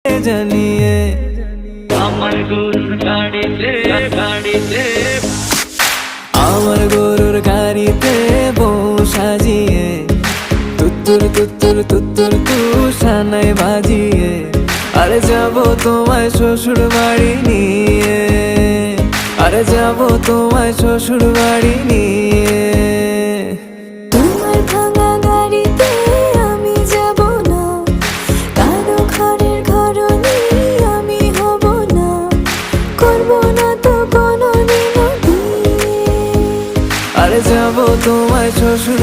জানিয়ে আমার গরুর গাড়িতে গাড়িতে আমার গরুর গাড়িতে বউ সাজিয়ে তুত্তুর তুত্তুর তুত্তুর তুষানাই বাজিয়ে আরে যাবো তোমায় শ্বশুর বাড়ি নিয়ে, আরে যাবো তোমায় শ্বশুর বাড়ি নিয়ে। তোমার ভাঙা গাড়িতে আমি যাব না, কারো ঘরের ঘরনি আমি হব না, করব না তো কোনোদিনও বিয়ে। আরে যাবো তোমায় শ্বশুর